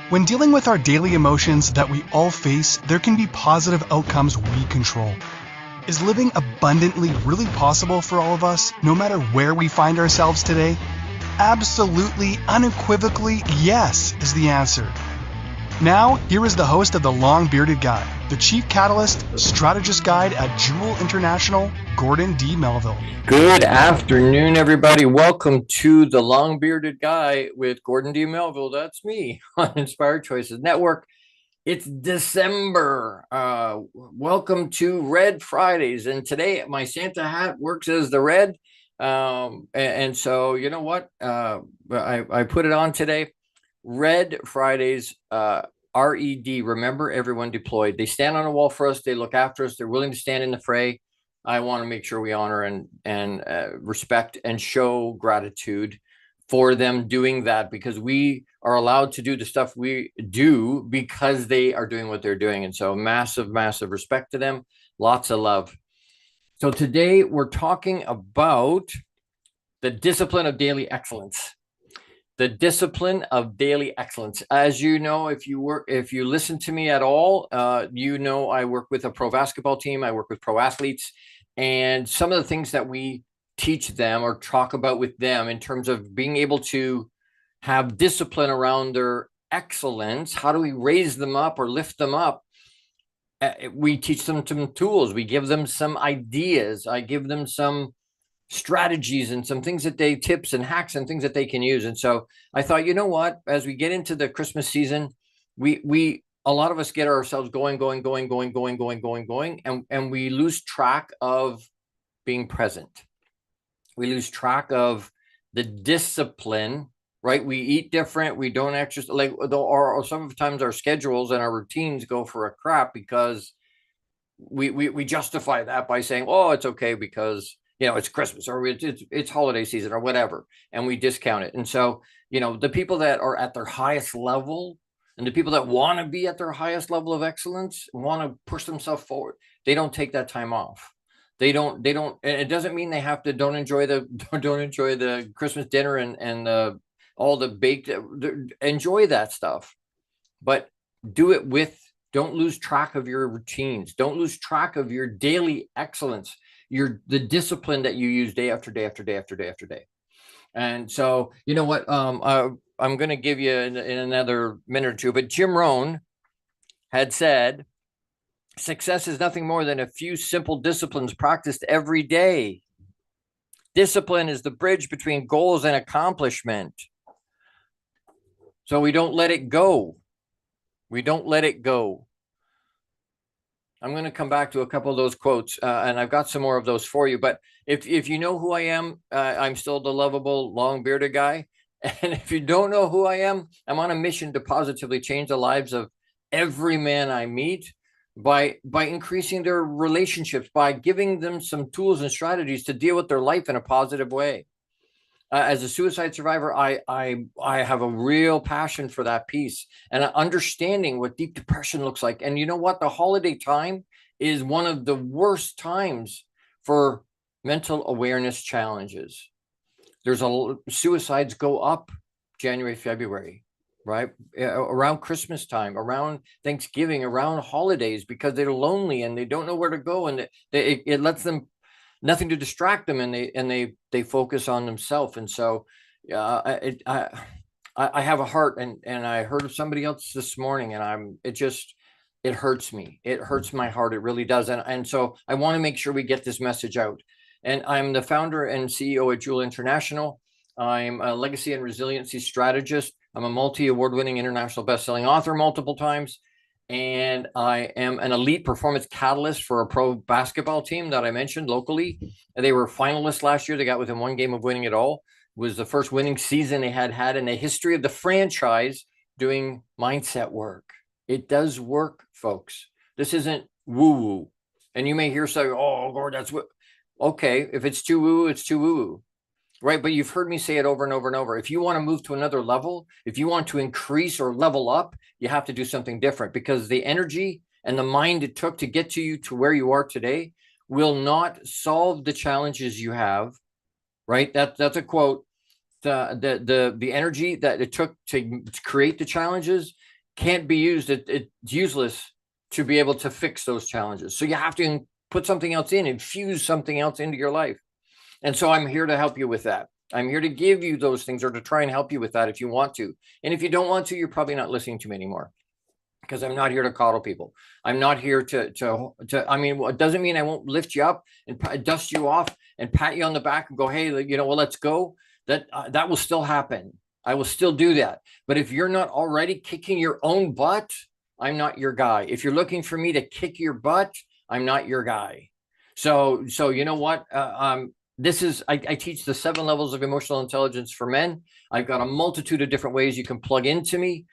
When dealing with our daily emotions that we all face, there can be positive outcomes we control. Is living abundantly really possible for all of us, no matter where we find ourselves today? Absolutely, unequivocally, yes, is the answer. Now, here is the host of The Long Bearded Guy, the Chief Catalyst, Strategist Guide at Jewel International, Gordon D. Melville. Good afternoon, everybody. Welcome to The Long Bearded Guy with Gordon D. Melville. That's me on Inspired Choices Network. It's December. Welcome to Red Fridays. And today my Santa hat works as the red. And so, you know what? I put it on today. Red Fridays, RED, remember everyone deployed. They stand on a wall for us. They look after us. They're willing to stand in the fray. I want to make sure we honor and respect and show gratitude for them doing that, because we are allowed to do the stuff we do because they are doing what they're doing. And so massive, massive respect to them. Lots of love. So today we're talking about the discipline of daily excellence. The discipline of daily excellence. As you know, if you listen to me at all, you know I work with a pro basketball team. I work with pro athletes, and some of the things that we teach them or talk about with them in terms of being able to have discipline around their excellence. How do we raise them up or lift them up? We teach them some tools. We give them some ideas. I give them some strategies and some things that tips and hacks and things that they can use. And so I thought, you know what, as we get into the Christmas season, we a lot of us get ourselves going, and we lose track of being present. We lose track of the discipline, right? We eat different. We don't exercise, or sometimes our schedules and our routines go for a crap because we justify that by saying, oh, it's okay because it's Christmas or it's holiday season or whatever, and we discount it. And so, the people that are at their highest level and the people that want to be at their highest level of excellence, want to push themselves forward, they don't take that time off. They don't, and it doesn't mean they have to don't enjoy the Christmas dinner and all the baked, enjoy that stuff, but do it with, don't lose track of your routines. Don't lose track of your daily excellence, the discipline that you use day after day after day after day after day. And so, you know what, I'm going to give you in another minute or two, but Jim Rohn had said, success is nothing more than a few simple disciplines practiced every day. Discipline is the bridge between goals and accomplishment. So we don't let it go. We don't let it go. I'm going to come back to a couple of those quotes, and I've got some more of those for you. But if you know who I am, I'm still the lovable, long-bearded guy. And if you don't know who I am, I'm on a mission to positively change the lives of every man I meet by increasing their relationships, by giving them some tools and strategies to deal with their life in a positive way. As a suicide survivor, I have a real passion for that piece and understanding what deep depression looks like. And you know what? The holiday time is one of the worst times for mental awareness challenges. Suicides go up January, February, right? Around Christmas time, around Thanksgiving, around holidays, because they're lonely and they don't know where to go. And it lets them nothing to distract them, and they focus on themselves. And so I have a heart, and I heard of somebody else this morning, and it hurts me. It hurts my heart. It really does. And so I want to make sure we get this message out. And I'm the founder and CEO at Jewel International. I'm a legacy and resiliency strategist. I'm a multi-award-winning international best-selling author multiple times. And I am an elite performance catalyst for a pro basketball team that I mentioned locally. They were finalists last year. They got within one game of winning it all. It was the first winning season they had in the history of the franchise doing mindset work. It does work, folks. This isn't woo-woo. And you may hear say, oh, Lord, that's what. Okay, if it's too woo, it's too woo. Right. But you've heard me say it over and over and over. If you want to move to another level, if you want to increase or level up, you have to do something different, because the energy and the mind it took to get you to where you are today will not solve the challenges you have. Right. That's a quote. The energy that it took to create the challenges can't be used. It's useless to be able to fix those challenges. So you have to put something else in, infuse something else into your life. And so I'm here to help you with that. I'm here to give you those things, or to try and help you with that if you want to. And if you don't want to, you're probably not listening to me anymore, because I'm not here to coddle people. I'm not here I mean, it doesn't mean I won't lift you up and dust you off and pat you on the back and go, hey, well, let's go. That will still happen. I will still do that. But if you're not already kicking your own butt, I'm not your guy. If you're looking for me to kick your butt, I'm not your guy. So you know what? I teach the 7 levels of emotional intelligence for men. I've got a multitude of different ways you can plug into me.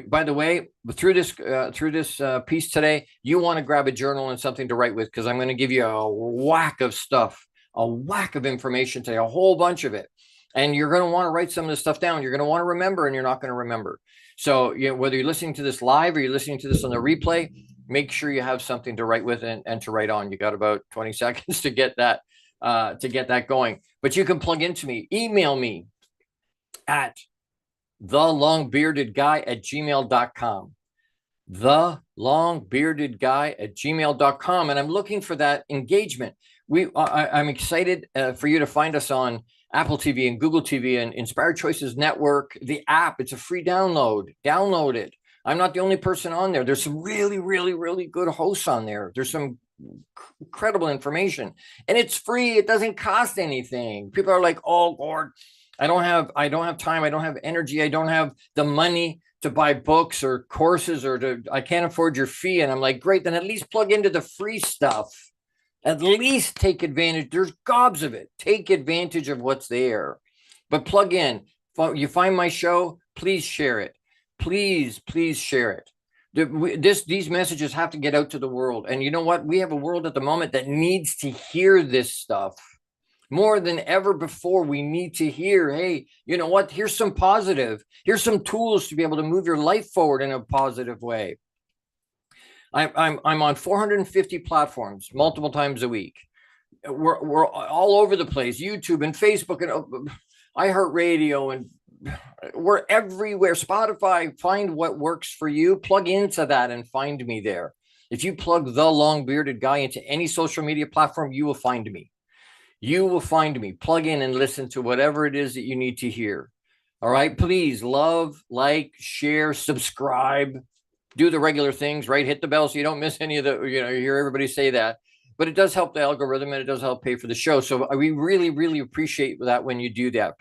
By the way, through this piece today, you want to grab a journal and something to write with, because I'm going to give you a whack of stuff, a whack of information today, a whole bunch of it. And you're going to want to write some of this stuff down. You're going to want to remember, and you're not going to remember. So whether you're listening to this live or you're listening to this on the replay, make sure you have something to write with and to write on. You got about 20 seconds to get that going. But you can plug into me. Email me at thelongbeardedguy@gmail.com. thelongbeardedguy@gmail.com. And I'm looking for that engagement. I'm excited for you to find us on Apple TV and Google TV and Inspired Choices Network, the app. It's a free download. Download it. I'm not the only person on there. There's some really, really, really good hosts on there. There's some incredible information, and it's free. It doesn't cost anything. People are like, oh, Gord, I don't have time. I don't have energy. I don't have the money to buy books or courses, I can't afford your fee. And I'm like, great, then at least plug into the free stuff. At least take advantage. There's gobs of it. Take advantage of what's there. But plug in. You find my show, please share it. Please share it. These messages have to get out to the world. And you know what? We have a world at the moment that needs to hear this stuff. More than ever before, we need to hear, hey, you know what? Here's some positive. Here's some tools to be able to move your life forward in a positive way. I'm on 450 platforms multiple times a week. We're all over the place, YouTube and Facebook and iHeartRadio, and we're everywhere. Spotify. Find what works for you. Plug into that and find me there. If you plug The Long Bearded Guy into any social media platform, you will find me. You will find me. Plug in and listen to whatever it is that you need to hear. All right. Please love, like, share, subscribe, do the regular things, right? Hit the bell so you don't miss any of the, you hear everybody say that. But it does help the algorithm, and it does help pay for the show. So we really, really appreciate that when you do that.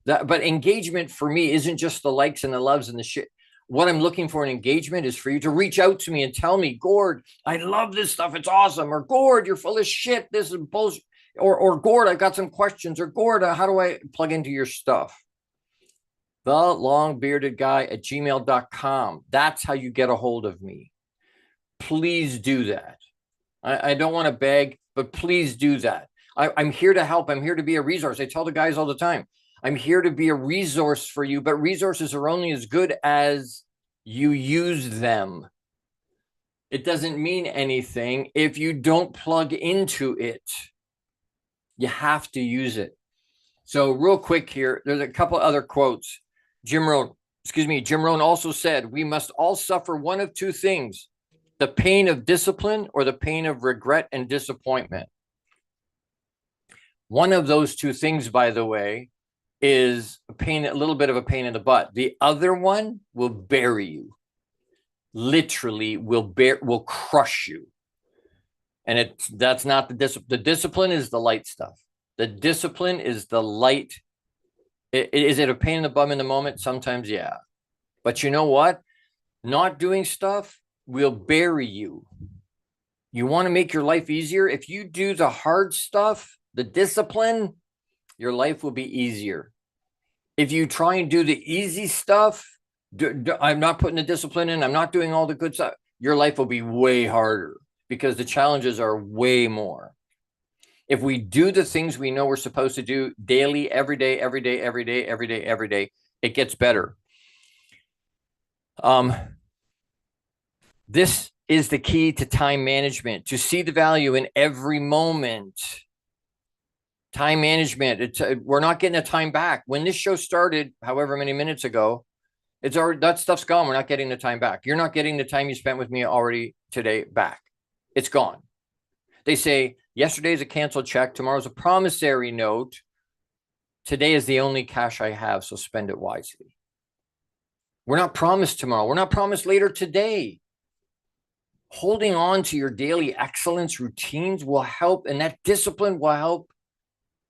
But engagement for me isn't just the likes and the loves and the shit. What I'm looking for in engagement is for you to reach out to me and tell me, Gord, I love this stuff. It's awesome. Or Gord, you're full of shit. This is bullshit. Or Gord, I've got some questions. Or Gord, how do I plug into your stuff? thelongbeardedguy@gmail.com. That's how you get a hold of me. Please do that. I don't want to beg, but please do that. I'm here to help. I'm here to be a resource. I tell the guys all the time, I'm here to be a resource for you, but resources are only as good as you use them. It doesn't mean anything if you don't plug into it. You have to use it. So real quick here, there's a couple other quotes. Jim Rohn also said, we must all suffer one of two things: the pain of discipline or the pain of regret and disappointment. One of those two things, by the way, is a little bit of a pain in the butt. The other one will bury you. Literally will crush you. And that's not the discipline. The discipline is the light stuff. The discipline is the light. Is it a pain in the bum in the moment? Sometimes, yeah. But you know what? Not doing stuff will bury you. You want to make your life easier? If you do the hard stuff, the discipline, your life will be easier. If you try and do the easy stuff, I'm not putting the discipline in, I'm not doing all the good stuff, your life will be way harder because the challenges are way more. If we do the things we know we're supposed to do daily, every day, it gets better. This is the key to time management, to see the value in every moment. Time management. We're not getting the time back. When this show started, however many minutes ago, It's already, that stuff's gone. We're not getting the time back. You're not getting the time you spent with me already today back. It's gone. They say yesterday's a canceled check. Tomorrow's a promissory note. Today is the only cash I have, so spend it wisely. We're not promised tomorrow. We're not promised later today. Holding on to your daily excellence routines will help, and that discipline will help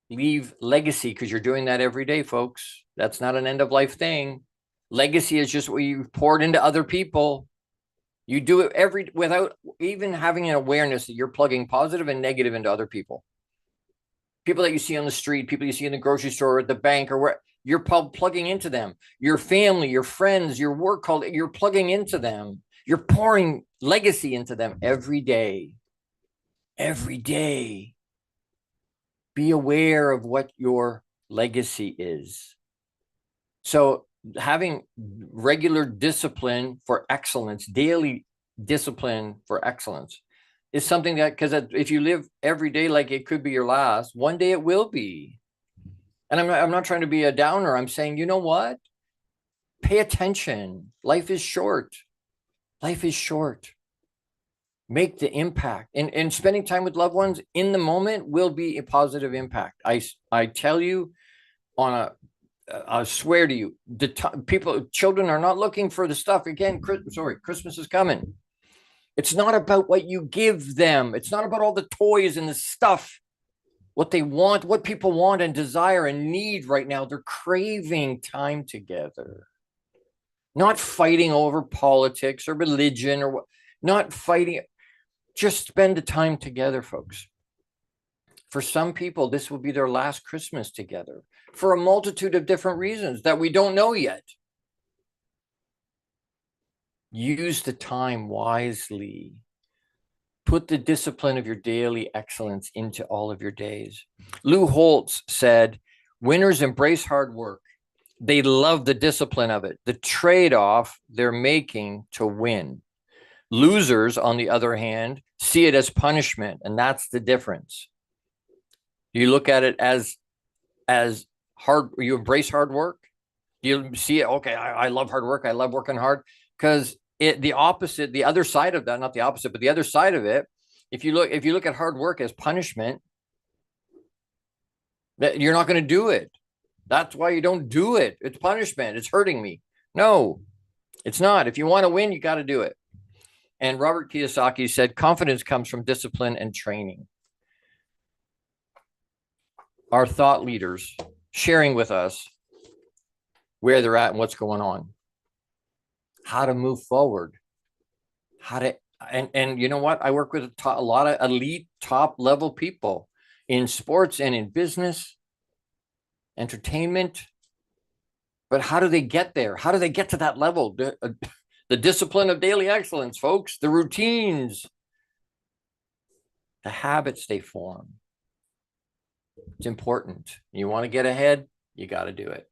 leave legacy, because you're doing that every day, folks. That's not an end of life thing. Legacy is just what you poured into other people. You do it without even having an awareness that you're plugging positive and negative into other people. People that you see on the street, people you see in the grocery store, or at the bank, or where you're plugging into them. Your family, your friends, your work colleagues, you're plugging into them. You're pouring legacy into them every day. Every day. Be aware of what your legacy is. So having regular discipline for excellence, daily discipline for excellence, is something that, because if you live every day like it could be your last, one day it will be. And I'm not trying to be a downer. I'm saying, you know what? Pay attention. Life is short. Life is short. Make the impact. And spending time with loved ones in the moment will be a positive impact. I tell you, I swear to you, children are not looking for the stuff. Again, Christmas is coming. It's not about what you give them. It's not about all the toys and the stuff, what they want, what people want and desire and need right now. They're craving time together, not fighting over politics or religion or not fighting. Just spend the time together, folks. For some people, this will be their last Christmas together for a multitude of different reasons that we don't know yet. Use the time wisely. Put the discipline of your daily excellence into all of your days. Lou Holtz said, winners embrace hard work. They love the discipline of it, the trade-off they're making to win. Losers, on the other hand, see it as punishment, and that's the difference. You look at it as hard, you embrace hard work. You see it, okay, I love hard work. I love working hard. Because the opposite, the other side of that, not the opposite, but the other side of it, if you look at hard work as punishment, that you're not going to do it. That's why you don't do it. It's punishment. It's hurting me. No, it's not. If you want to win, you got to do it. And Robert Kiyosaki said, confidence comes from discipline and training. Our thought leaders sharing with us where they're at and what's going on, how to move forward, and you know what? I work with a lot of elite top level people in sports and in business, entertainment. But how do they get there? How do they get to that level? The discipline of daily excellence, folks, the routines, the habits they form. It's important. You want to get ahead, you got to do it.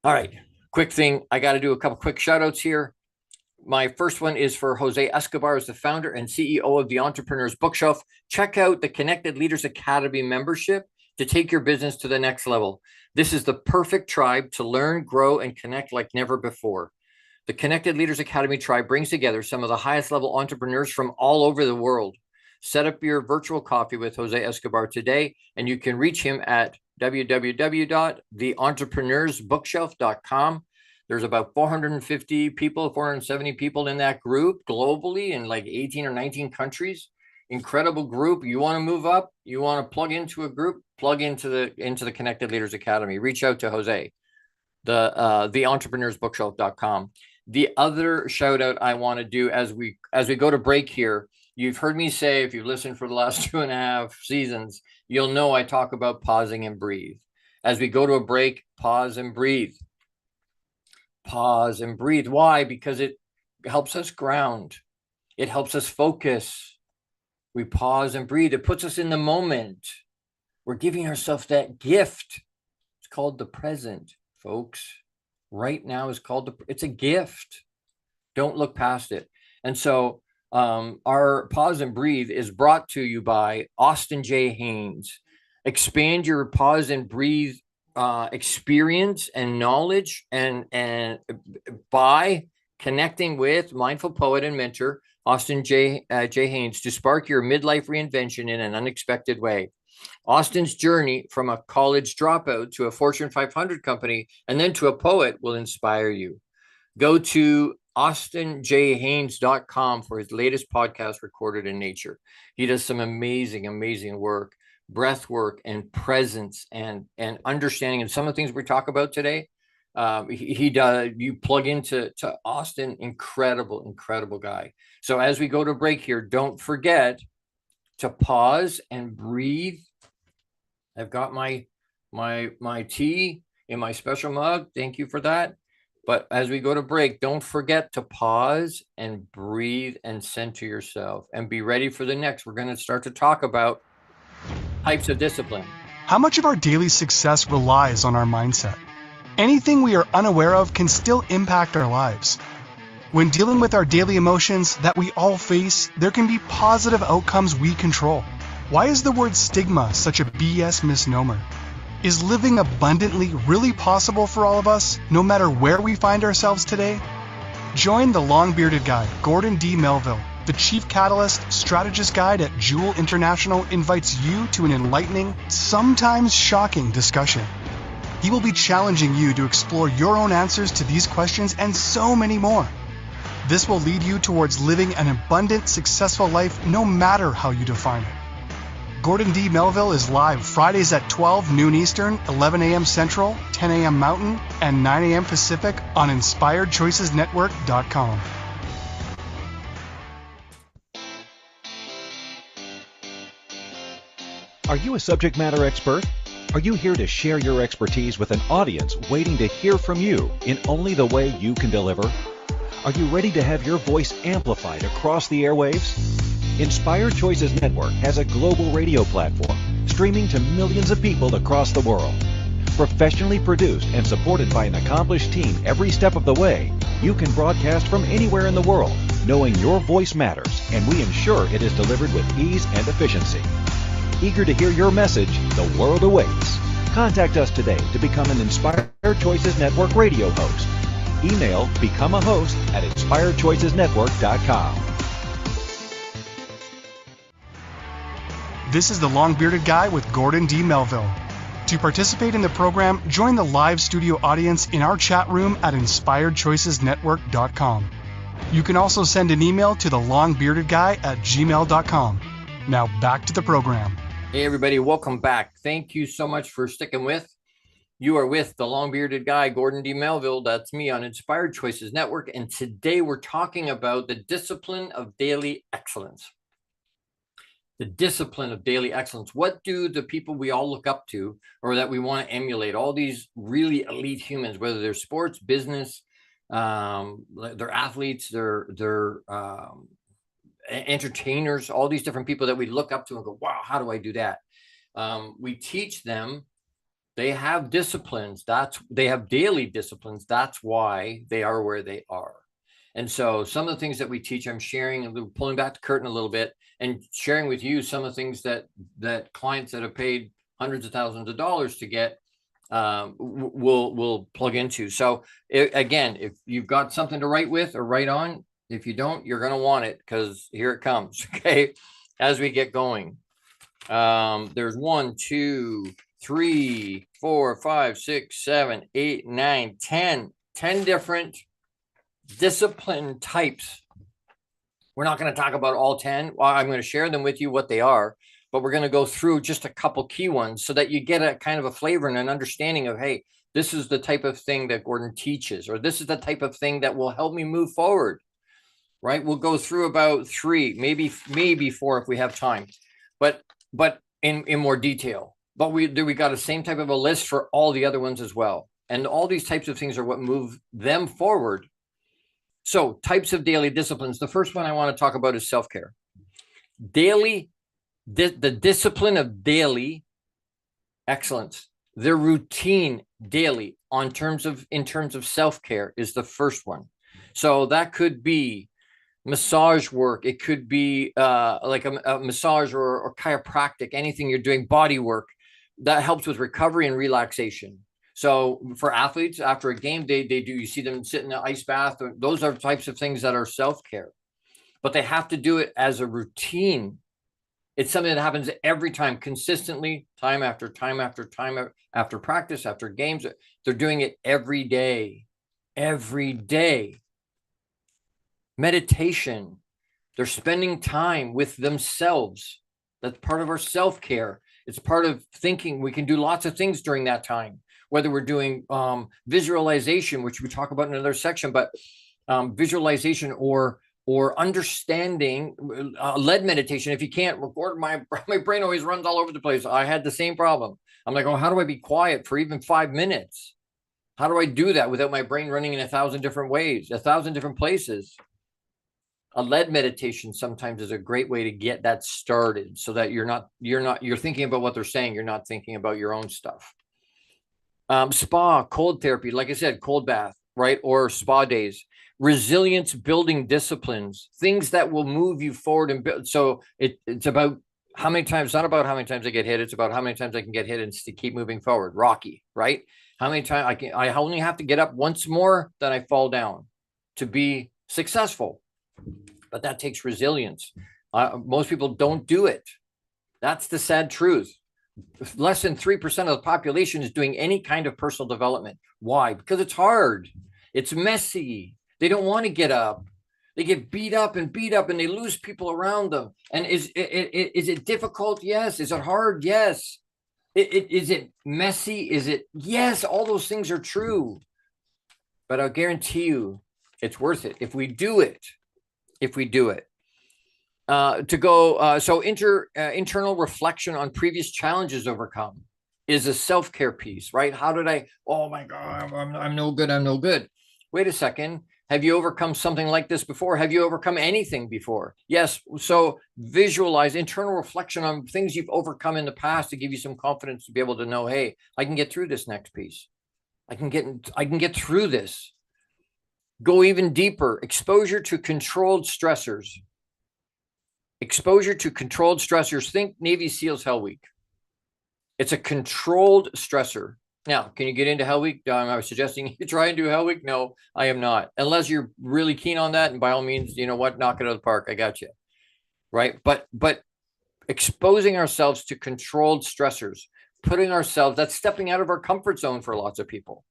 All right, quick thing. I got to do a couple quick shout outs here. My first one is for Jose Escobar, as the founder and CEO of the Entrepreneur's Bookshelf. Check out the Connected Leaders Academy membership to take your business to the next level. This is the perfect tribe to learn, grow, and connect like never before. The Connected Leaders Academy tribe brings together some of the highest level entrepreneurs from all over the world. Set up your virtual coffee with Jose Escobar today, and you can reach him at www.theentrepreneur'sbookshelf.com. There's about 450 people, 470 people in that group globally in like 18 or 19 countries. Incredible group. You want to move up, you want to plug into a group, plug into the Connected Leaders Academy. Reach out to Jose, the entrepreneursbookshelf.com. The other shout out I want to do as we go to break here, you've heard me say, if you've listened for the last 2.5 seasons, you'll know I talk about pausing and breathe. As we go to a break, pause and breathe. Pause and breathe. Why? Because it helps us ground. It helps us focus. We pause and breathe. It puts us in the moment. We're giving ourselves that gift. It's called the present, folks. Right now is called it's a gift. Don't look past it. And so our pause and breathe is brought to you by Austin J. Haynes. Expand your pause and breathe experience and knowledge, and by connecting with mindful poet and mentor Austin J. Haynes to spark your midlife reinvention in an unexpected way. Austin's journey from a college dropout to a Fortune 500 company and then to a poet will inspire you. Go to austinjhaynes.com for his latest podcast, Recorded in Nature. He does some amazing, amazing work, breath work and presence and understanding. And some of the things we talk about today, he does. You plug into Austin, incredible guy. So as we go to break here, don't forget to pause and breathe. I've got my tea in my special mug. Thank you for that. But as we go to break, don't forget to pause and breathe and center yourself and be ready for the next. We're going to start to talk about types of discipline. How much of our daily success relies on our mindset? Anything we are unaware of can still impact our lives. When dealing with our daily emotions that we all face, there can be positive outcomes we control. Why is the word stigma such a BS misnomer? Is living abundantly really possible for all of us, no matter where we find ourselves today? Join the long-bearded guy, Gordon D. Melville. The Chief Catalyst Strategist Guide at Jewel International invites you to an enlightening, sometimes shocking discussion. He will be challenging you to explore your own answers to these questions and so many more. This will lead you towards living an abundant, successful life no matter how you define it. Gordon D. Melville is live Fridays at 12 noon Eastern, 11 a.m. Central, 10 a.m. Mountain, and 9 a.m. Pacific on InspiredChoicesNetwork.com. Are you a subject matter expert? Are you here to share your expertise with an audience waiting to hear from you in only the way you can deliver? Are you ready to have your voice amplified across the airwaves? Inspired Choices Network has a global radio platform streaming to millions of people across the world. Professionally produced and supported by an accomplished team every step of the way, you can broadcast from anywhere in the world, knowing your voice matters, and we ensure it is delivered with ease and efficiency. Eager to hear your message, the world awaits. Contact us today to become an Inspired Choices Network radio host. Email becomeahost at inspiredchoicesnetwork.com. This is the long-bearded guy with Gordon D. Melville. To participate in the program, join the live studio audience in our chat room at inspiredchoicesnetwork.com. You can also send an email to thelongbeardedguy@gmail.com. Now back to the program. Hey everybody, welcome back. Thank you so much for sticking with. You are with the long-bearded guy, Gordon D. Melville. That's me on Inspired Choices Network. And today we're talking about the discipline of daily excellence. The discipline of daily excellence. What do the people we all look up to or that we want to emulate, all these really elite humans, whether they're sports, business, they're athletes, they're entertainers, all these different people that we look up to and go, wow, how do I do that? We teach them. They have disciplines. They have daily disciplines. That's why they are where they are. And so some of the things that we teach, I'm sharing and pulling back the curtain a little bit and sharing with you some of the things that clients that have paid hundreds of thousands of dollars to get will plug into. So again, if you've got something to write with or write on, if you don't, you're going to want it because here it comes. Okay. As we get going, there's 1, 2, 3, 4, 5, 6, 7, 8, 9, 10 different discipline types. We're not going to talk about all 10. Well, I'm going to share them with you what they are, but we're going to go through just a couple key ones so that you get a kind of a flavor and an understanding of, hey, this is the type of thing that Gordon teaches, or this is the type of thing that will help me move forward, right? We'll go through about 3, maybe 4 if we have time, but in more detail. But we got the same type of a list for all the other ones as well. And all these types of things are what move them forward. So types of daily disciplines. The first one I want to talk about is self-care. The discipline of daily excellence, their routine daily in terms of self-care is the first one. So that could be massage work. It could be like a massage or chiropractic, anything you're doing, body work, that helps with recovery and relaxation. So for athletes, after a game, they do, you see them sit in the ice bath. Those are types of things that are self-care, but they have to do it as a routine. It's something that happens every time, consistently, time after time after time after practice, after games. They're doing it every day, every day. Meditation, they're spending time with themselves. That's part of our self-care. It's part of thinking. We can do lots of things during that time, whether we're doing visualization, which we talk about in another section, but visualization or understanding, lead meditation. If you can't record, my brain always runs all over the place. I had the same problem. I'm like, oh, how do I be quiet for even 5 minutes? How do I do that without my brain running in 1,000 different ways, 1,000 different places? A lead meditation sometimes is a great way to get that started, so that you're thinking about what they're saying. You're not thinking about your own stuff. Spa, cold therapy, like I said, cold bath, right? Or spa days. Resilience building disciplines, things that will move you forward and build. So it's about how many times, not about how many times I get hit. It's about how many times I can get hit and to keep moving forward. Rocky, right? How many times I only have to get up once more than I fall down to be successful. But that takes resilience. Most people don't do it. That's the sad truth. Less than 3% of the population is doing any kind of personal development. Why? Because it's hard. It's messy. They don't want to get up. They get beat up and they lose people around them. And is it difficult? Yes. Is it hard? Yes. Is it messy? Is it? Yes. All those things are true. But I'll guarantee you it's worth it if we do it. So internal reflection on previous challenges overcome is a self-care piece, right? How did oh my God, I'm no good. I'm no good. Wait a second. Have you overcome something like this before? Have you overcome anything before? Yes. So visualize internal reflection on things you've overcome in the past to give you some confidence to be able to know, hey, I can get through this next piece. I can get through this. Go even deeper. Exposure to controlled stressors. Exposure to controlled stressors. Think Navy SEALs Hell Week. It's a controlled stressor. Now, can you get into Hell Week? I was suggesting you try and do Hell Week. No, I am not. Unless you're really keen on that. And by all means, you know what? Knock it out of the park. I got you. Right. But exposing ourselves to controlled stressors, that's stepping out of our comfort zone for lots of people.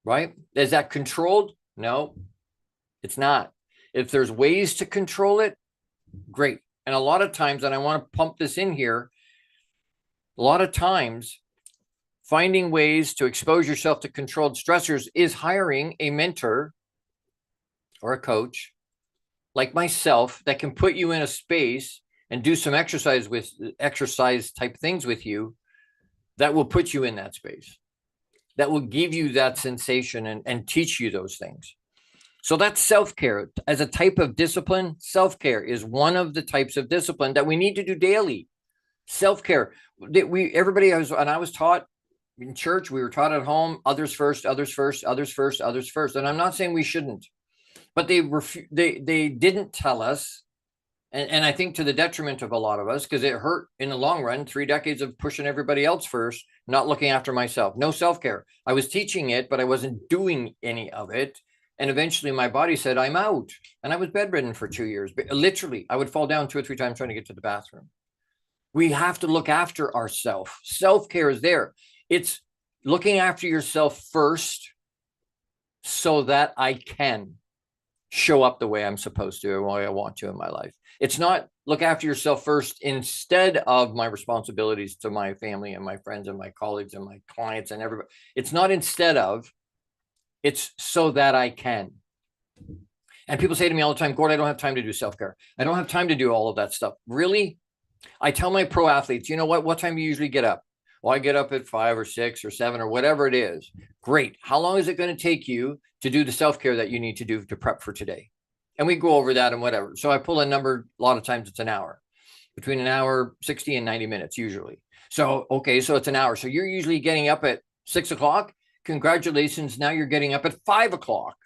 Right. Is that controlled? No, it's not. If there's ways to control it, great. And a lot of times, and I want to pump this in here, a lot of times finding ways to expose yourself to controlled stressors is hiring a mentor or a coach like myself that can put you in a space and do some exercise type things with you that will put you in that space, that will give you that sensation and teach you those things. So that's self-care. As a type of discipline, self-care is one of the types of discipline that we need to do daily. Self-care. I was taught in church, we were taught at home, others first, others first, others first, others first. And I'm not saying we shouldn't, but they didn't tell us. And I think to the detriment of a lot of us, because it hurt in the long run, 3 decades of pushing everybody else first, not looking after myself. No self-care. I was teaching it, but I wasn't doing any of it. And eventually my body said, I'm out. And I was bedridden for 2 years. But literally, I would fall down 2 or 3 times trying to get to the bathroom. We have to look after ourselves. Self-care is there. It's looking after yourself first so that I can show up the way I'm supposed to, or the way I want to in my life. It's not look after yourself first instead of my responsibilities to my family and my friends and my colleagues and my clients and everybody. It's not instead of, it's so that I can. And people say to me all the time, Gord, I don't have time to do self-care. I don't have time to do all of that stuff. Really? I tell my pro athletes, you know what time do you usually get up? Well, I get up at 5 or 6 or 7 or whatever it is. Great. How long is it going to take you to do the self-care that you need to do to prep for today? And we go over that and whatever. So I pull a number, a lot of times it's an hour, between an hour, 60 and 90 minutes usually. So, okay, so it's an hour. So you're usually getting up at 6 o'clock. Congratulations. Now you're getting up at 5 o'clock.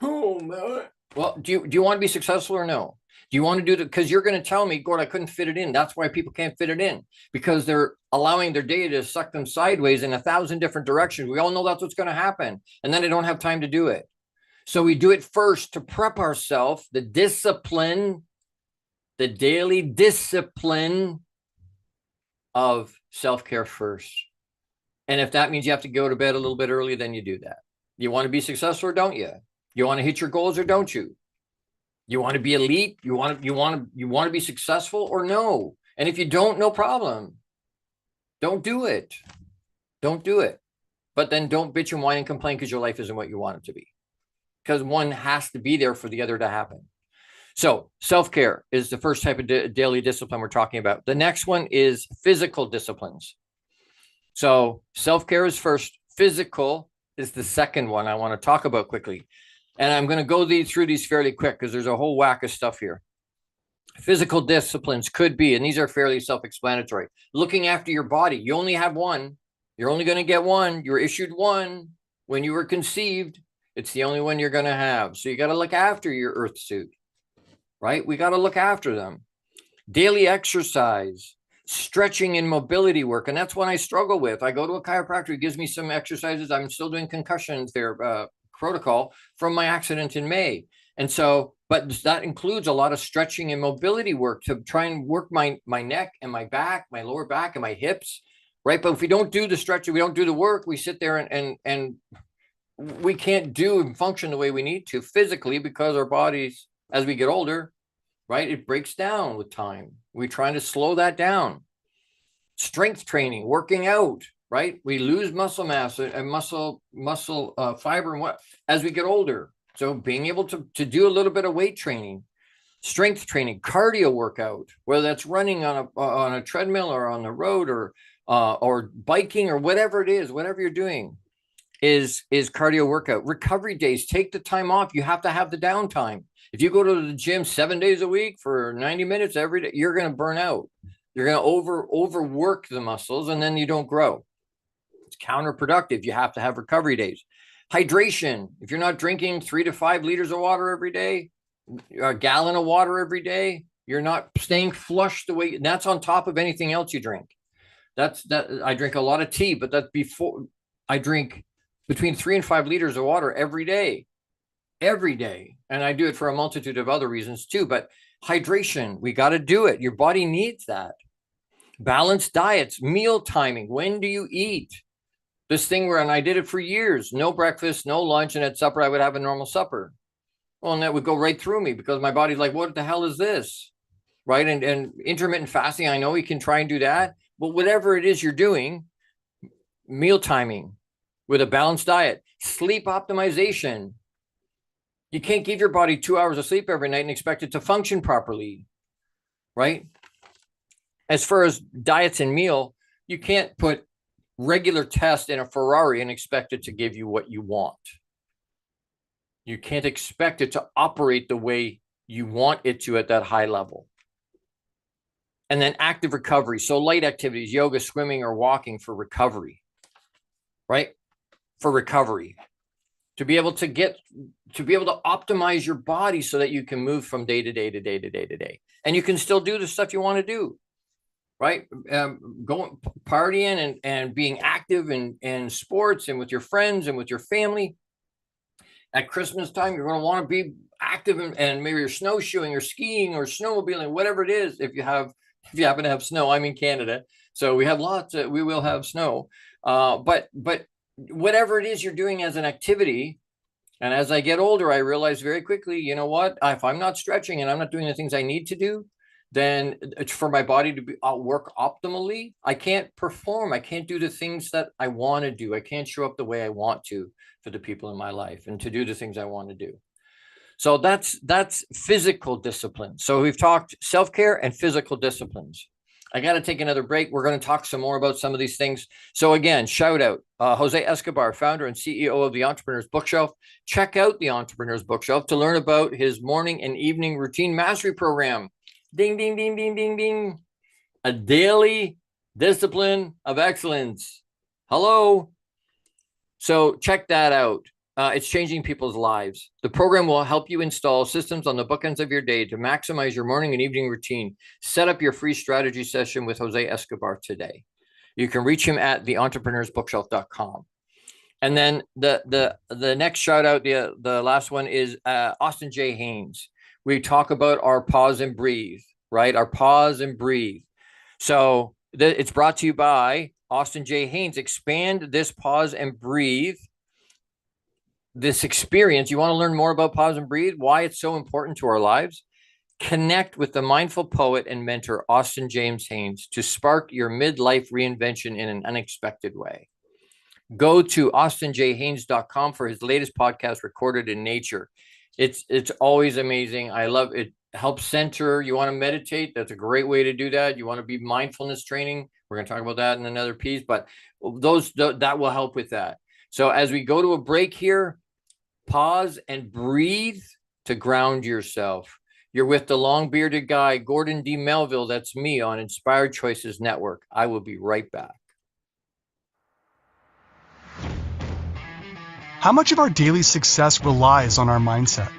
Oh, man. Well, do you want to be successful or no? Do you want to do that? Because you're going to tell me, Gord, I couldn't fit it in. That's why people can't fit it in, because they're allowing their day to suck them sideways in 1,000 different directions. We all know that's what's going to happen. And then they don't have time to do it. So we do it first to prep ourselves, the discipline, the daily discipline of self-care first. And if that means you have to go to bed a little bit early, then you do that. You want to be successful or don't you? You want to hit your goals or don't you? You want to be elite? You want to be successful or no? And if you don't, no problem. Don't do it. Don't do it. But then don't bitch and whine and complain because your life isn't what you want it to be. Because one has to be there for the other to happen. So self-care is the first type of daily discipline we're talking about. The next one is physical disciplines. So self-care is first. Physical is the second one I want to talk about quickly. And I'm going to go through these fairly quick because there's a whole whack of stuff here. Physical disciplines could be, and these are fairly self-explanatory, looking after your body. You only have one. You're only going to get one. You were issued one when you were conceived. It's the only one you're going to have. So you got to look after your earth suit, right? We got to look after them. Daily exercise, stretching and mobility work. And that's what I struggle with. I go to a chiropractor, he gives me some exercises. I'm still doing concussion therapy protocol from my accident in May. And so, but that includes a lot of stretching and mobility work to try and work my neck and my back, my lower back and my hips, right? But if we don't do the stretching, we don't do the work, we sit there and we can't do and function the way we need to physically because our bodies, as we get older, right, it breaks down with time. We're trying to slow that down. Strength training, working out, right? We lose muscle mass and muscle fiber and what as we get older. So being able to do a little bit of weight training, strength training, cardio workout, whether that's running on a treadmill or on the road or biking or whatever it is, whatever you're doing is cardio workout. Recovery days, take the time off. You have to have the downtime. If you go to the gym 7 days a week for 90 minutes every day, you're going to burn out. You're going to overwork the muscles and then you don't grow. It's counterproductive. You have to have recovery days. Hydration. If you're not drinking 3 to 5 liters of water every day, a gallon of water every day, you're not staying flushed the way. That's on top of anything else you drink. I drink a lot of tea, but that's before I drink between 3 and 5 liters of water every day. And I do it for a multitude of other reasons too. But hydration, we got to do it. Your body needs that. Balanced diets, meal timing. When do you eat? This thing where, and I did it for years, no breakfast, no lunch, and at supper, I would have a normal supper. Well, and that would go right through me because my body's like, what the hell is this? Right. And intermittent fasting, I know you can try and do that, but whatever it is you're doing, meal timing with a balanced diet, sleep optimization. You can't give your body 2 hours of sleep every night and expect it to function properly. Right. As far as diets and meal, you can't put regular test in a Ferrari and expect it to give you what you want. You can't expect it to operate the way you want it to at that high level. And then active recovery. So light activities, yoga, swimming, or walking for recovery, right? For recovery. To be able to optimize your body so that you can move from day to day to day to day to day. And you can still do the stuff you want to do. Right? Going partying and being active in sports and with your friends and with your family. At Christmas time, you're going to want to be active and maybe you're snowshoeing or skiing or snowmobiling, whatever it is. If you happen to have snow, I'm in Canada, so we have we will have snow. But whatever it is you're doing as an activity, and as I get older, I realize very quickly, you know what? If I'm not stretching and I'm not doing the things I need to do, then it's for my body to work optimally. I can't perform. I can't do the things that I want to do. I can't show up the way I want to for the people in my life and to do the things I want to do. So that's physical discipline. So we've talked self-care and physical disciplines. I got to take another break. We're going to talk some more about some of these things. So again, shout out Jose Escobar, founder and CEO of the Entrepreneur's Bookshelf. Check out the Entrepreneur's Bookshelf to learn about his morning and evening routine mastery program. Ding, ding, ding, ding, ding, ding. A daily discipline of excellence. Hello. So check that out. It's changing people's lives. The program will help you install systems on the bookends of your day to maximize your morning and evening routine. Set up your free strategy session with Jose Escobar today. You can reach him at theentrepreneursbookshelf.com. And then the next shout out, the last one is Austin J. Haynes. We talk about our pause and breathe, right? Our pause and breathe. So it's brought to you by Austin J. Haynes. Expand this pause and breathe. This experience, you want to learn more about pause and breathe, why it's so important to our lives? Connect with the mindful poet and mentor, Austin James Haynes, to spark your midlife reinvention in an unexpected way. Go to austinjhaynes.com for his latest podcast, Recorded in Nature. It's always amazing. I love it. Helps center. You want to meditate? That's a great way to do that. You want to be mindfulness training. We're going to talk about that in another piece, but that will help with that. So as we go to a break here, pause and breathe to ground yourself. You're with the long-bearded guy, Gordon D. Melville. That's me on Inspired Choices Network. I will be right back. How much of our daily success relies on our mindset?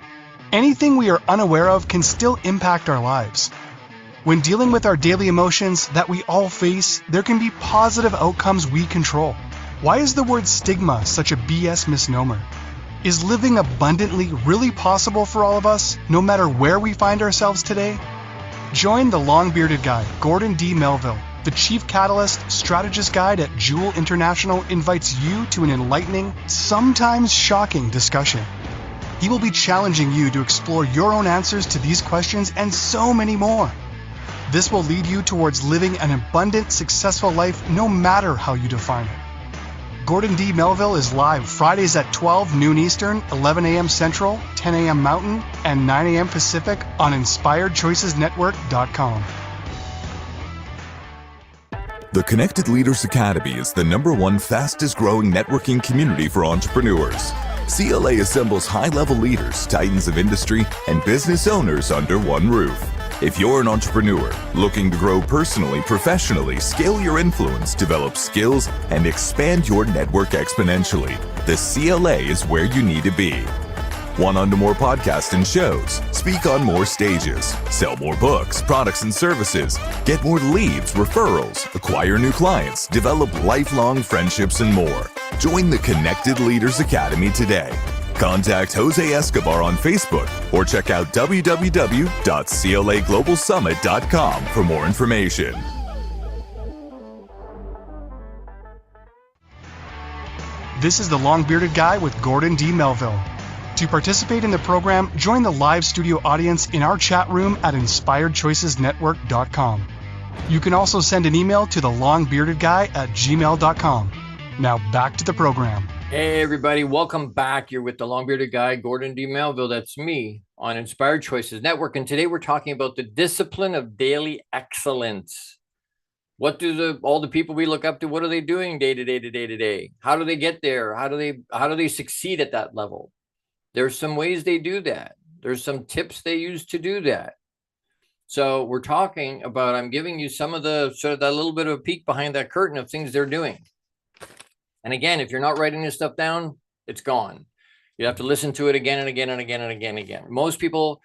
Anything we are unaware of can still impact our lives. When dealing with our daily emotions that we all face, there can be positive outcomes we control. Why is the word stigma such a BS misnomer? Is living abundantly really possible for all of us, no matter where we find ourselves today? Join the long-bearded guy, Gordon D. Melville. The Chief Catalyst Strategist Guide at Jewel International invites you to an enlightening, sometimes shocking discussion. He will be challenging you to explore your own answers to these questions and so many more. This will lead you towards living an abundant, successful life no matter how you define it. Gordon D. Melville is live Fridays at 12 noon Eastern, 11 a.m. Central, 10 a.m. Mountain, and 9 a.m. Pacific on InspiredChoicesNetwork.com. The Connected Leaders Academy is the #1 fastest growing networking community for entrepreneurs. CLA assembles high-level leaders, titans of industry, and business owners under one roof. If you're an entrepreneur looking to grow personally, professionally, scale your influence, develop skills, and expand your network exponentially, the CLA is where you need to be. Want on to more podcasts and shows, speak on more stages, sell more books, products, and services, get more leads, referrals, acquire new clients, develop lifelong friendships, and more. Join the Connected Leaders Academy today. Contact Jose Escobar on Facebook or check out www.claglobalsummit.com for more information. This is the long-bearded guy with Gordon D. Melville. To participate in the program, join the live studio audience in our chat room at InspiredChoicesNetwork.com. You can also send an email to thelongbeardedguy@gmail.com. Now back to the program. Hey, everybody. Welcome back. You're with the long-bearded guy, Gordon D. Melville. That's me on Inspired Choices Network. And today we're talking about the discipline of daily excellence. What do all the people we look up to, what are they doing day to day to day to day? How do they get there? How do they succeed at that level? There's some ways they do that. There's some tips they use to do that. So we're talking about, I'm giving you some of the sort of that little bit of a peek behind that curtain of things they're doing. And again, if you're not writing this stuff down, it's gone. You have to listen to it again and again and again and again and again. Most people,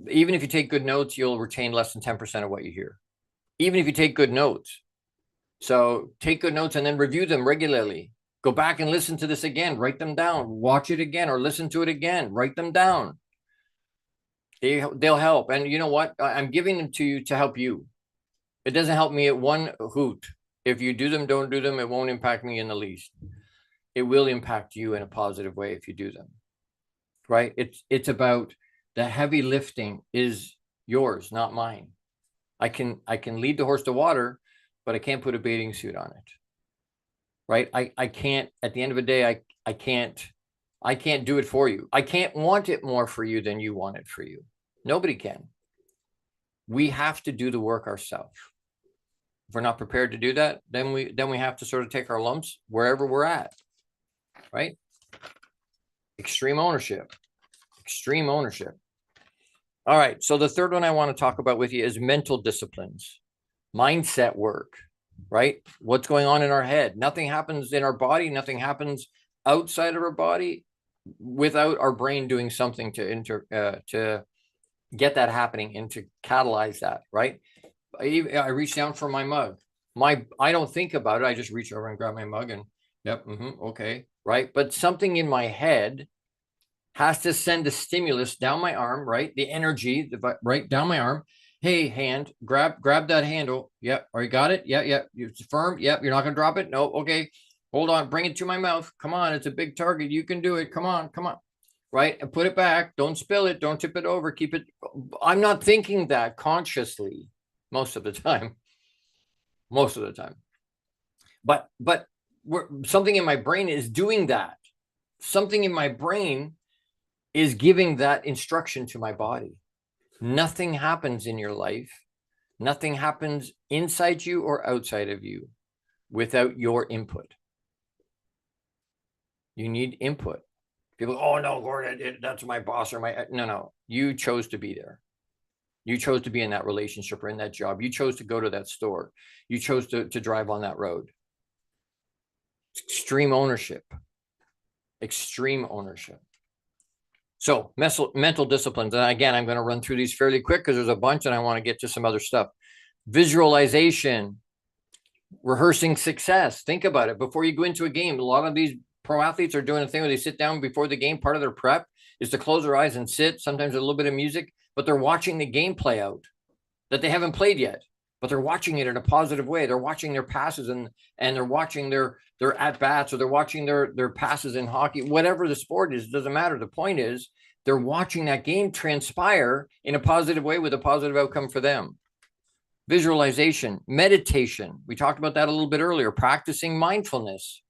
even if you take good notes, you'll retain less than 10% of what you hear, even if you take good notes. So take good notes and then review them regularly. Go back and listen to this again, write them down, watch it again, or listen to it again, write them down. They'll help. And you know what? I'm giving them to you to help you. It doesn't help me at one hoot. If you do them, don't do them, it won't impact me in the least. It will impact you in a positive way if you do them, right? It's about the heavy lifting is yours, not mine. I can lead the horse to water, but I can't put a bathing suit on it, right? I can't, at the end of the day, I can't do it for you. I can't want it more for you than you want it for you. Nobody can. We have to do the work ourselves. If we're not prepared to do that, then we have to sort of take our lumps wherever we're at, right? Extreme ownership. All right. So the third one I want to talk about with you is mental disciplines, mindset work, right? What's going on in our head? Nothing happens in our body. Nothing happens outside of our body without our brain doing something to get that happening and to catalyze that, right? I reach down for my mug. I don't think about it. I just reach over and grab my mug and yep, okay, right? But something in my head has to send the stimulus down my arm, right? The energy, right down my arm. Hey, hand, grab that handle. Yep. Or you got it? Yeah. It's firm. Yep. You're not going to drop it? No. Okay. Hold on. Bring it to my mouth. Come on. It's a big target. You can do it. Come on. Right. And put it back. Don't spill it. Don't tip it over. Keep it. I'm not thinking that consciously most of the time. But something in my brain is doing that. Something in my brain is giving that instruction to my body. Nothing happens in your life. Nothing happens inside you or outside of you without your input. You need input. People, oh no, Gordon, that's my boss or my, no. You chose to be there. You chose to be in that relationship or in that job. You chose to go to that store. You chose to drive on that road. Extreme ownership. So mental disciplines. And again, I'm going to run through these fairly quick because there's a bunch and I want to get to some other stuff. Visualization, rehearsing success. Think about it. Before you go into a game, a lot of these pro athletes are doing a thing where they sit down before the game. Part of their prep is to close their eyes and sit, sometimes with a little bit of music, but they're watching the game play out that they haven't played yet, but they're watching it in a positive way. They're watching their passes and they're watching their at-bats, or they're watching their passes in hockey, whatever the sport is, it doesn't matter. The point is they're watching that game transpire in a positive way with a positive outcome for them. Visualization, meditation. We talked about that a little bit earlier, practicing mindfulness.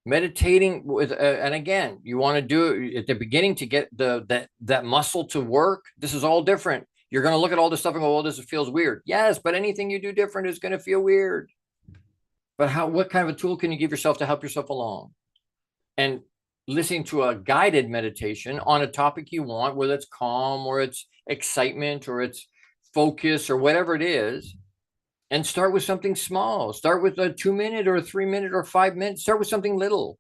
Meditating with, and again, you want to do it at the beginning to get that muscle to work. This is all different. You're going to look at all this stuff and go, well, this feels weird. Yes, but anything you do different is going to feel weird. But what kind of a tool can you give yourself to help yourself along? And listening to a guided meditation on a topic you want, whether it's calm or it's excitement or it's focus or whatever it is, and start with something small. Start with a 2-minute or a 3-minute or 5 minutes. Start with something little.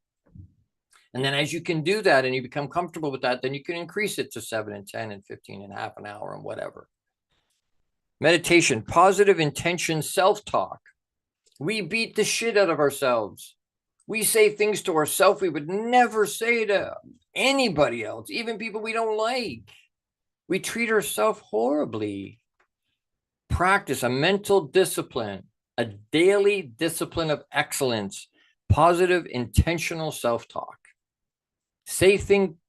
And then as you can do that and you become comfortable with that, then you can increase it to 7 and 10 and 15 and half an hour and whatever. Meditation, positive intention, self-talk. We beat the shit out of ourselves. We say things to ourselves we would never say to anybody else, even people we don't like. We treat ourselves horribly. Practice a mental discipline, a daily discipline of excellence, positive, intentional self-talk. Say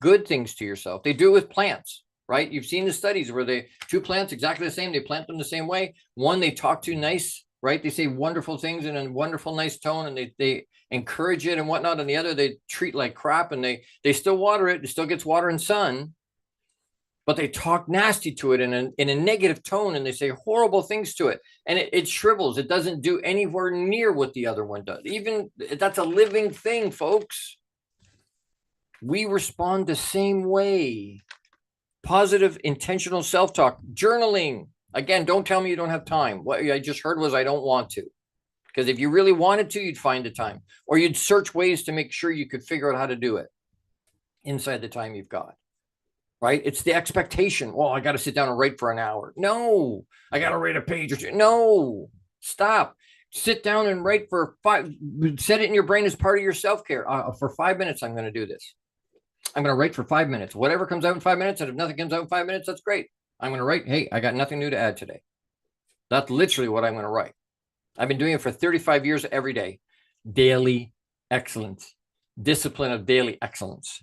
good things to yourself. They do it with plants, right? You've seen the studies where two plants exactly the same. They plant them the same way. One, they talk to nice, right? They say wonderful things in a wonderful, nice tone, and they encourage it and whatnot. And the other, they treat like crap, and they still water it. It still gets water and sun, but they talk nasty to it in a negative tone, and they say horrible things to it. And it shrivels. It doesn't do anywhere near what the other one does. Even that's a living thing, folks. We respond the same way. Positive, intentional self-talk. Journaling. Again, don't tell me you don't have time. What I just heard was I don't want to. Because if you really wanted to, you'd find the time. Or you'd search ways to make sure you could figure out how to do it inside the time you've got. Right? It's the expectation. Well, I got to sit down and write for an hour. No. I got to write a page or two. No. Stop. Sit down and write for 5. Set it in your brain as part of your self-care. For 5 minutes, I'm going to do this. I'm going to write for 5 minutes. Whatever comes out in 5 minutes, and if nothing comes out in 5 minutes, that's great. I'm going to write, hey, I got nothing new to add today. That's literally what I'm going to write. I've been doing it for 35 years every day. Daily excellence. Discipline of daily excellence.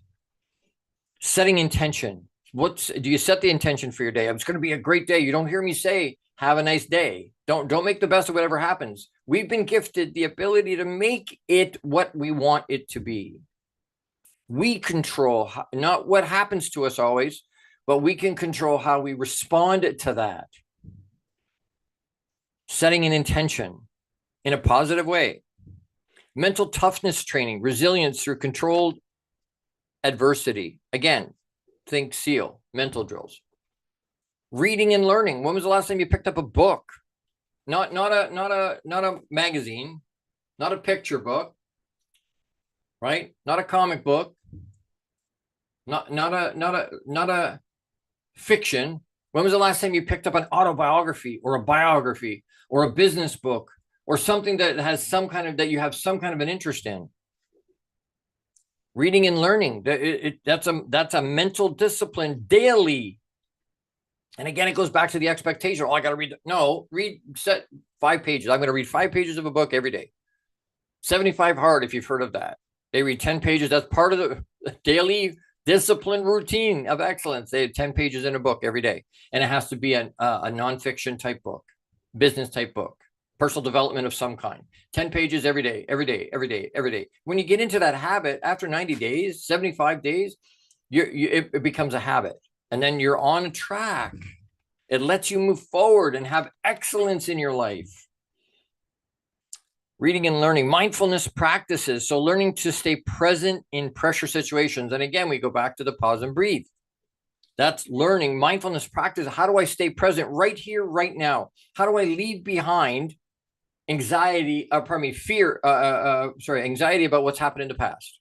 Setting intention. Do you set the intention for your day? It's going to be a great day. You don't hear me say, have a nice day. Don't make the best of whatever happens. We've been gifted the ability to make it what we want it to be. We control not what happens to us always, but we can control how we respond to that. Setting an intention in a positive way. Mental toughness training, resilience through controlled adversity. Again, think SEAL, mental drills. Reading and learning. When was the last time you picked up a book? Not a magazine, not a picture book, right? Not a comic book. not a fiction. When was the last time you picked up an autobiography or a biography or a business book or something that has that you have some kind of an interest in? Reading and learning, that's a mental discipline daily. And again, it goes back to the expectation. Oh, I got to read. No, set 5 pages. I'm going to read 5 pages of a book every day. 75 Hard, if you've heard of that. They read 10 pages. That's part of the daily discipline routine of excellence. They have 10 pages in a book every day. And it has to be a nonfiction type book, business type book, personal development of some kind. 10 pages every day, every day, every day, every day. When you get into that habit, after 90 days, 75 days, it becomes a habit. And then you're on a track. It lets you move forward and have excellence in your life. Reading and learning, mindfulness practices. So learning to stay present in pressure situations. And again, we go back to the pause and breathe. That's learning mindfulness practice. How do I stay present right here, right now? How do I leave behind anxiety, anxiety about what's happened in the past?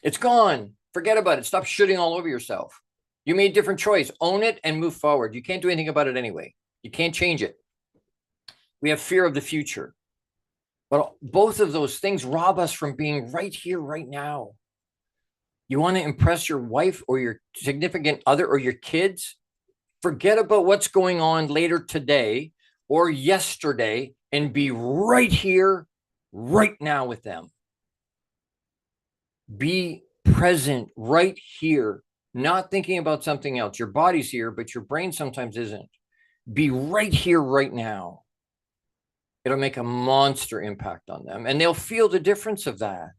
It's gone. Forget about it. Stop shooting all over yourself. You made a different choice. Own it and move forward. You can't do anything about it anyway. You can't change it. We have fear of the future. But both of those things rob us from being right here, right now. You want to impress your wife or your significant other or your kids? Forget about what's going on later today or yesterday and be right here, right now with them. Be present right here, not thinking about something else. Your body's here, but your brain sometimes isn't. Be right here, right now. It'll make a monster impact on them, and they'll feel the difference of that.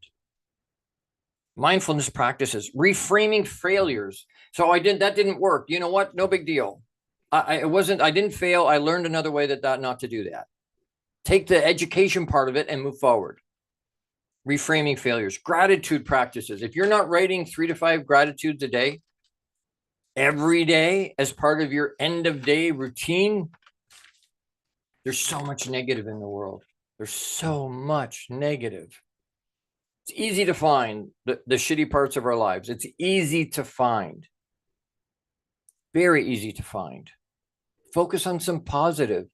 Mindfulness practices, reframing failures. So that didn't work. You know what? No big deal. I didn't fail. I learned another way not to do that. Take the education part of it and move forward. Reframing failures, gratitude practices. If you're not writing 3 to 5 gratitudes a day, every day as part of your end of day routine, there's so much negative in the world. There's so much negative. It's easy to find the shitty parts of our lives. It's easy to find. Very easy to find. Focus on some positive.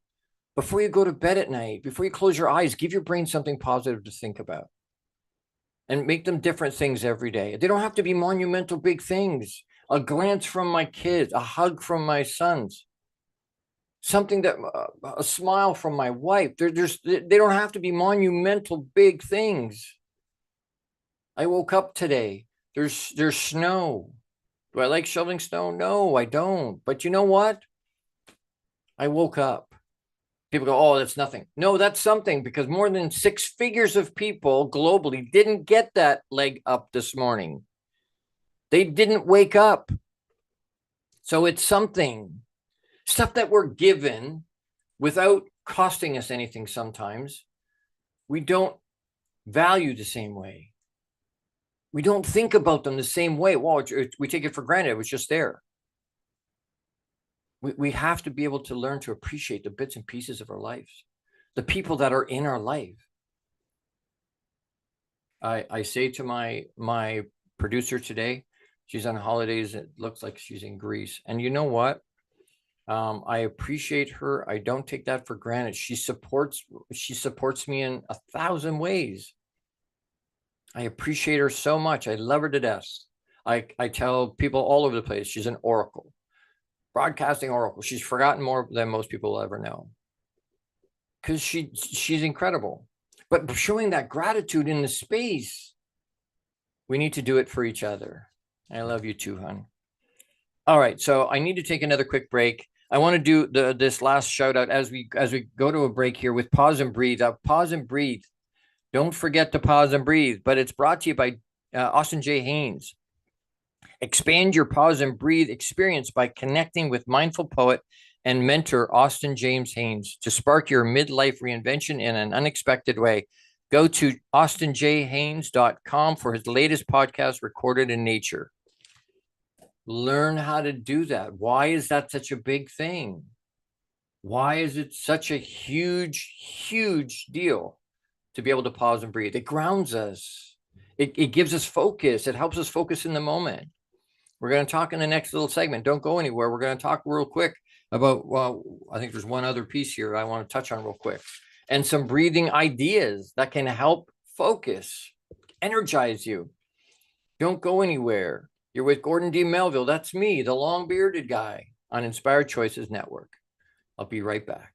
Before you go to bed at night, before you close your eyes, give your brain something positive to think about. And make them different things every day. They don't have to be monumental big things. A glance from my kids, a hug from my sons, something a smile from my wife. They don't have to be monumental big things. I woke up today. There's snow. Do I like shoveling snow? No, I don't. But you know what? I woke up. People go, oh, that's nothing. No, that's something, because more than 6 figures of people globally didn't get that leg up this morning. They didn't wake up. So it's something. Stuff that we're given without costing us anything sometimes. We don't value the same way. We don't think about them the same way. Well, we take it for granted. It was just there. We have to be able to learn to appreciate the bits and pieces of our lives, the people that are in our life. I say to my producer today, she's on holidays. It looks like she's in Greece. And you know what? I appreciate her. I don't take that for granted. She supports me in 1,000 ways. I appreciate her so much. I love her to death. I tell people all over the place, she's an oracle. Broadcasting oracle. She's forgotten more than most people will ever know, because she's incredible. But showing that gratitude in the space, we need to do it for each other. I love you too, hon. All right, so I need to take another quick break. I want to do this last shout out as we go to a break here with Pause and Breathe. Pause and Breathe. Don't forget to pause and breathe. But it's brought to you by Austin J. Haynes. Expand your pause and breathe experience by connecting with mindful poet and mentor Austin James Haynes to spark your midlife reinvention in an unexpected way. Go to austinjhaynes.com for his latest podcast, Recorded in Nature. Learn how to do that. Why is that such a big thing? Why is it such a huge, huge deal to be able to pause and breathe? It grounds us. It gives us focus. It helps us focus in the moment. We're going to talk in the next little segment. Don't go anywhere. We're going to talk real quick about, well, I think there's one other piece here I want to touch on real quick, and some breathing ideas that can help focus, energize you. Don't go anywhere. You're with Gordon D. Melville. That's me, the long bearded guy on Inspired Choices Network. I'll be right back.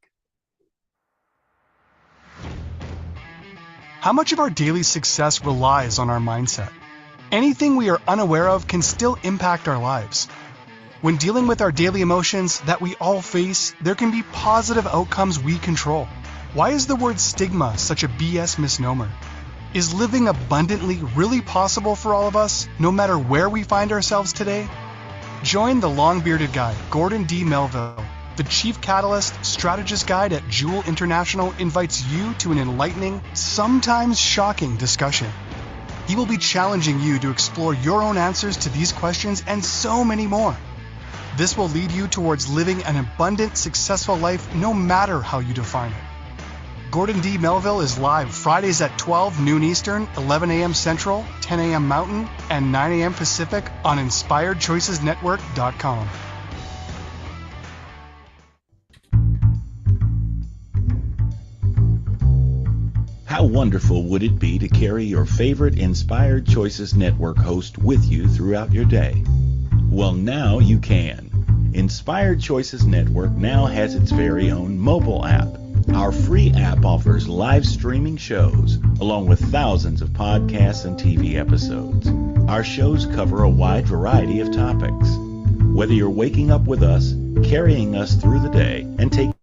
How much of our daily success relies on our mindset? Anything we are unaware of can still impact our lives. When dealing with our daily emotions that we all face, there can be positive outcomes we control. Why is the word stigma such a BS misnomer? Is living abundantly really possible for all of us, no matter where we find ourselves today? Join the long-bearded guy, Gordon D. Melville. The Chief Catalyst Strategist Guide at Jewel International invites you to an enlightening, sometimes shocking discussion. He will be challenging you to explore your own answers to these questions and so many more. This will lead you towards living an abundant, successful life no matter how you define it. Gordon D. Melville is live Fridays at 12 noon Eastern, 11 a.m. Central, 10 a.m. Mountain, and 9 a.m. Pacific on InspiredChoicesNetwork.com. How wonderful would it be to carry your favorite Inspired Choices Network host with you throughout your day? Well, now you can. Inspired Choices Network now has its very own mobile app. Our free app offers live streaming shows, along with thousands of podcasts and TV episodes. Our shows cover a wide variety of topics. Whether you're waking up with us, carrying us through the day, and taking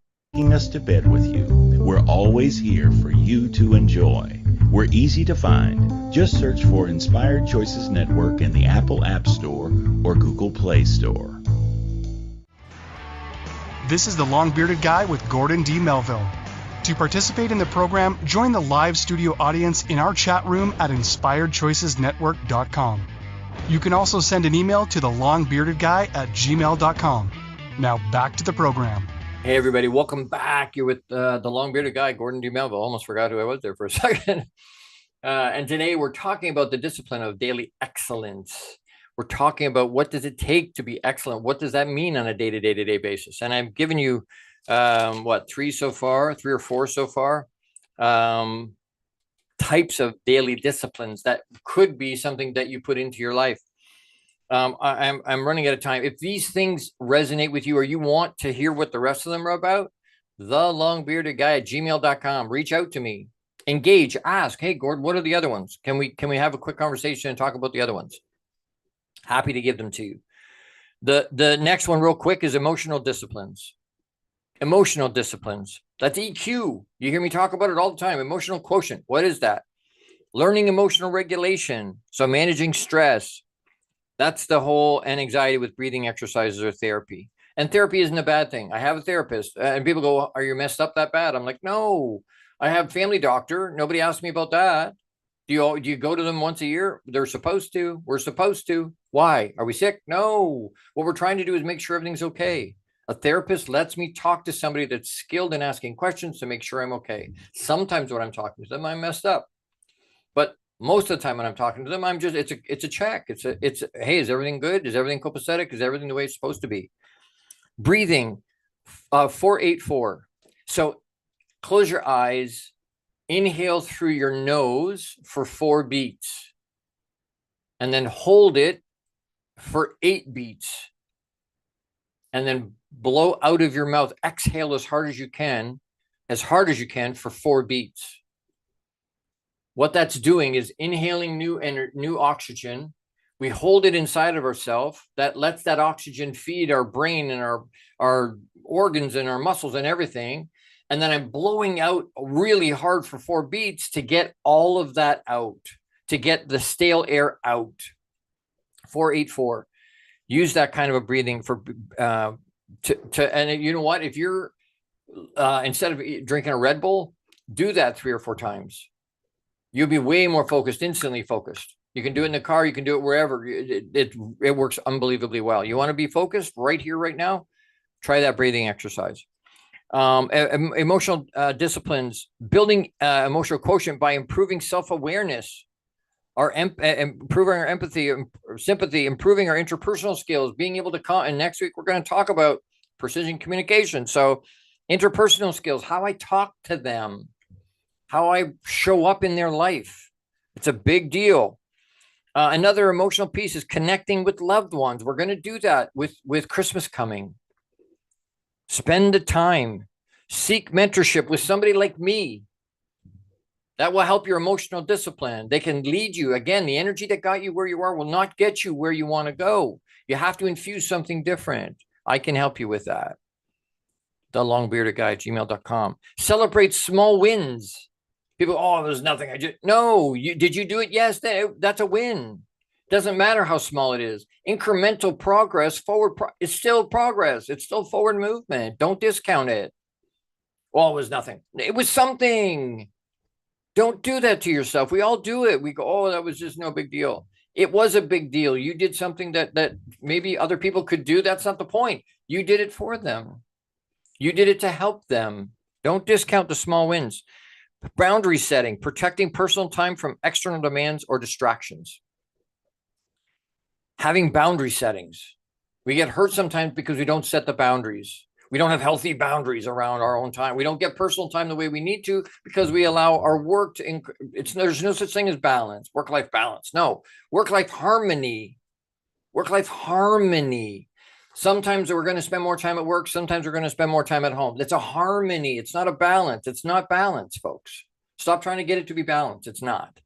us to bed with you, we're always here for you to enjoy. We're easy to find. Just search for Inspired Choices Network in the Apple App Store or Google Play Store. This is the long-bearded guy with Gordon D. Melville. To participate in the program, join the live studio audience in our chat room at InspiredChoicesNetwork.com. You can also send an email to thelongbeardedguy@gmail.com. Now back to the program. Hey, everybody. Welcome back. You're with the long-bearded guy, Gordon D. Melville. Almost forgot who I was there for a second. And today we're talking about the discipline of daily excellence. We're talking about what does it take to be excellent? What does that mean on a day-to-day basis? And I've given you, three or four so far, types of daily disciplines that could be something that you put into your life. I'm running out of time. If these things resonate with you or you want to hear what the rest of them are about, thelongbeardedguy@gmail.com. Reach out to me, engage, ask, hey, Gord, what are the other ones? Can we have a quick conversation and talk about the other ones? Happy to give them to you. The next one real quick is emotional disciplines. Emotional disciplines. That's EQ. You hear me talk about it all the time. Emotional quotient. What is that? Learning emotional regulation. So managing stress. That's the whole, and anxiety with breathing exercises or therapy. And therapy isn't a bad thing. I have a therapist and people go, are you messed up that bad? I'm like, no, I have family doctor. Nobody asked me about that. Do you go to them once a year? They're supposed to. We're supposed to. Why? Are we sick? No. What we're trying to do is make sure everything's okay. A therapist lets me talk to somebody that's skilled in asking questions to make sure I'm okay. Sometimes when I'm talking to them, I'm messed up. But most of the time when I'm talking to them, it's a check. It's hey, is everything good? Is everything copacetic? Is everything the way it's supposed to be? Breathing, 4-8-4. So close your eyes, inhale through your nose for 4 beats, and then hold it for 8 beats, and then blow out of your mouth. Exhale as hard as you can for 4 beats. What that's doing is inhaling new oxygen. We hold it inside of ourselves. That lets that oxygen feed our brain and our organs and our muscles and everything. And then I'm blowing out really hard for 4 beats to get all of that out, to get the stale air out. 4-8-4. Use that kind of a breathing for and you know what? If you're instead of drinking a Red Bull, do that 3 or 4 times. You'll be way more focused, instantly focused. You can do it in the car. You can do it wherever. It works unbelievably well. You want to be focused right here, right now? Try that breathing exercise. Emotional disciplines, building emotional quotient by improving self-awareness. improving our empathy, sympathy, improving our interpersonal skills, being able to and next week we're going to talk about precision communication. So interpersonal skills, how I talk to them, how I show up in their life. It's a big deal. Another emotional piece is connecting with loved ones. We're going to do that with Christmas coming. Spend the time, seek mentorship with somebody like me. That will help your emotional discipline. They can lead you. Again, the energy that got you where you are will not get you where you want to go. You have to infuse something different. I can help you with that. thelongbeardedguy@gmail.com. Celebrate small wins. People, oh, there's nothing. No, did you do it? Yes, that's a win. Doesn't matter how small it is. Incremental progress, it's still progress. It's still forward movement. Don't discount it. Well, it was nothing. It was something. Don't do that to yourself. We all do it. We go, oh, that was just no big deal. It was a big deal. You did something that maybe other people could do. That's not the point. You did it for them. You did it to help them. Don't discount the small wins. Boundary setting, protecting personal time from external demands or distractions. Having boundary settings. We get hurt sometimes because we don't set the boundaries. We don't have healthy boundaries around our own time. We don't get personal time the way we need to because we allow our work to, there's no such thing as balance, work-life balance. No, work-life harmony. Work-life harmony. Sometimes we're going to spend more time at work. Sometimes we're going to spend more time at home. It's a harmony. It's not a balance. It's not balance, folks. Stop trying to get it to be balanced. It's not.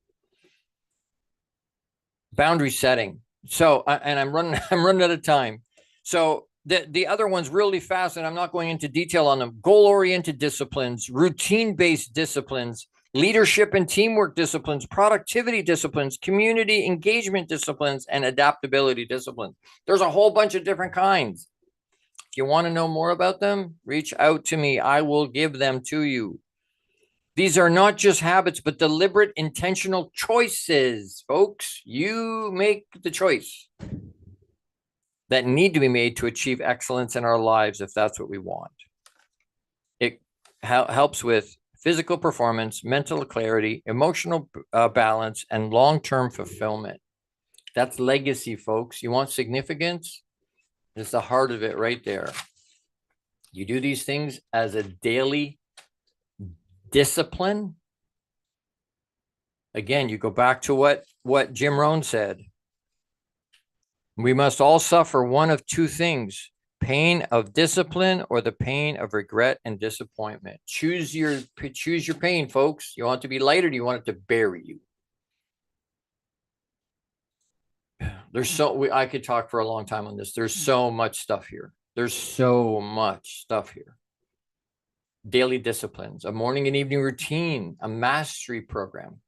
Boundary setting. So, and I'm running out of time. So the other one's really fast, and I'm not going into detail on them. Goal-oriented disciplines, routine-based disciplines, leadership and teamwork disciplines, productivity disciplines, community engagement disciplines, and adaptability disciplines. There's a whole bunch of different kinds. If you want to know more about them, reach out to me. I will give them to you. These are not just habits, but deliberate, intentional choices, folks. You make the choice that need to be made to achieve excellence in our lives if that's what we want. It helps with physical performance, mental clarity, emotional balance, and long-term fulfillment. That's legacy, folks. You want significance? It's the heart of it right there. You do these things as a daily discipline. Again, you go back to what Jim Rohn said. We must all suffer one of two things: pain of discipline or the pain of regret and disappointment. Choose your pain, folks. You want it to be light, or do you want it to bury you? There's I could talk for a long time on this. There's so much stuff here. There's so much stuff here. Daily disciplines, a morning and evening routine, a mastery program,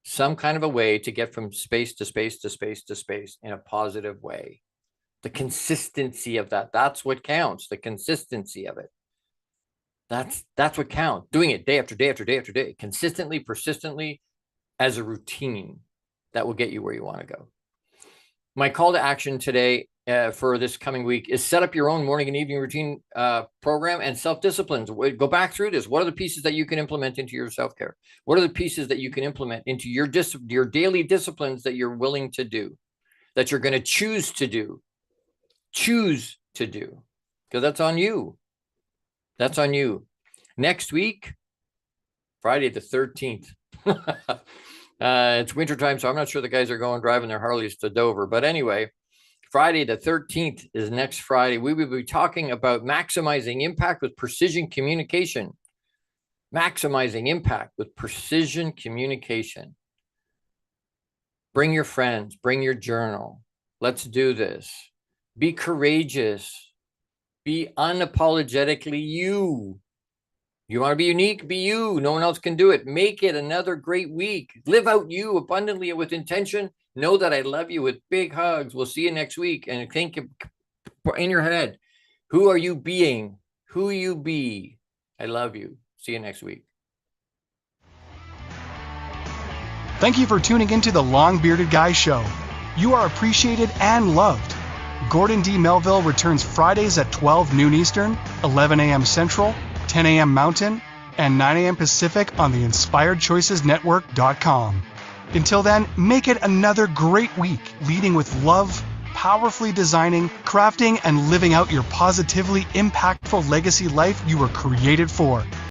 some kind of a way to get from space to space to space to space in a positive way. The consistency of that's what counts. The consistency of it. That's what counts. Doing it day after day after day after day, consistently, persistently, as a routine that will get you where you want to go. My call to action today for this coming week is set up your own morning and evening routine program and self-disciplines. Go back through this. What are the pieces that you can implement into your self-care? What are the pieces that you can implement into your daily disciplines that you're willing to do, that you're going to choose to do? Choose to do, because that's on you. That's on you. Next week, Friday the 13th. It's wintertime, so I'm not sure the guys are driving their Harleys to Dover. But anyway, Friday the 13th is next Friday. We will be talking about maximizing impact with precision communication. Maximizing impact with precision communication. Bring your friends, bring your journal. Let's do this. Be courageous. Be unapologetically you. You want to be unique? Be you. No one else can do it. Make it another great week. Live out you abundantly with intention. Know that I love you with big hugs. We'll see you next week. And think in your head, who are you being? Who you be? I love you. See you next week. Thank you for tuning into the Long Bearded Guy Show. You are appreciated and loved. Gordon D. Melville returns Fridays at 12 noon Eastern, 11 a.m. Central, 10 a.m. Mountain, and 9 a.m. Pacific on the InspiredChoicesNetwork.com. Until then, make it another great week, leading with love, powerfully designing, crafting, and living out your positively impactful legacy life you were created for.